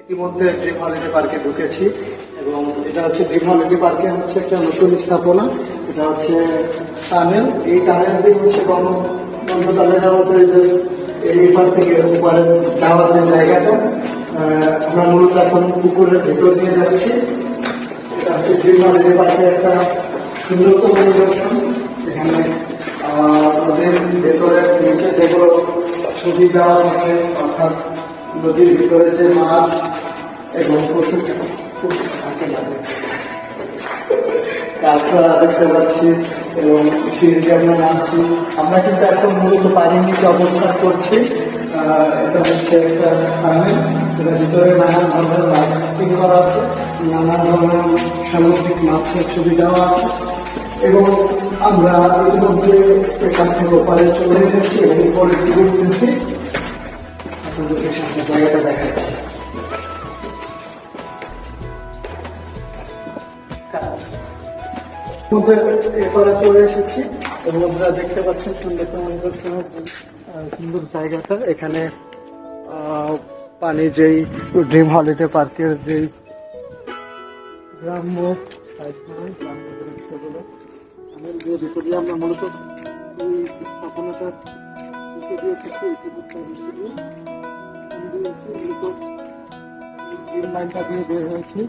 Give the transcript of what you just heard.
ইতিমধ্যে dream holiday পার্কে ঢুকেছি এবং এটা হচ্ছে ড্রিম হলিডে পার্কে হচ্ছে একটা নতুন স্থাপনা। এটা হচ্ছে টানেল। এই টানেল দিয়ে হচ্ছে বন্ধ টানেলের মতো এই পার থেকে উপরে যাওয়ার যে জায়গাটা, আমরা মূলত এখন পুকুরের ভেতর দিয়ে যাচ্ছি। এটা হচ্ছে ড্রিম হলিডে পার্কের একটা সুন্দরতম নিদর্শন। এখানে নদীর ভেতরে নিচে যেগুলো ছবি দেওয়া থাকে, অর্থাৎ নদীর ভিতরে যে মাছ এবং পশু থাকে গাছপালা দেখতে পাচ্ছি এবং সিঁড়িতে আমরা নামছি। আমরা কিন্তু এখন মূলত পানির নিচে অবস্থান করছি। এটা হচ্ছে একটা টানেল, এটার ভিতরে নানান ধরনের লাইটিং করা আছে, নানান ধরনের সামুদ্রিক মাছের ছবি দেওয়া আছে এবং আমরা ইতিমধ্যে এখান থেকে ওপারে চলে এসেছি এবং উপরে ঘুরতেছি। আপনাদেরকে সামনে জায়গাটা দেখাচ্ছি। এপারে চলে এসেছি এবং আপনারা দেখতে পাচ্ছেন সুন্দর জায়গাটা। এখানে পানি যেই ড্রিম হলিডে পার্কের যেই গ্রাম্য দৃশ্যগুলো আমরা মূলত এই স্থাপনাটা দিয়ে বের হয়েছি।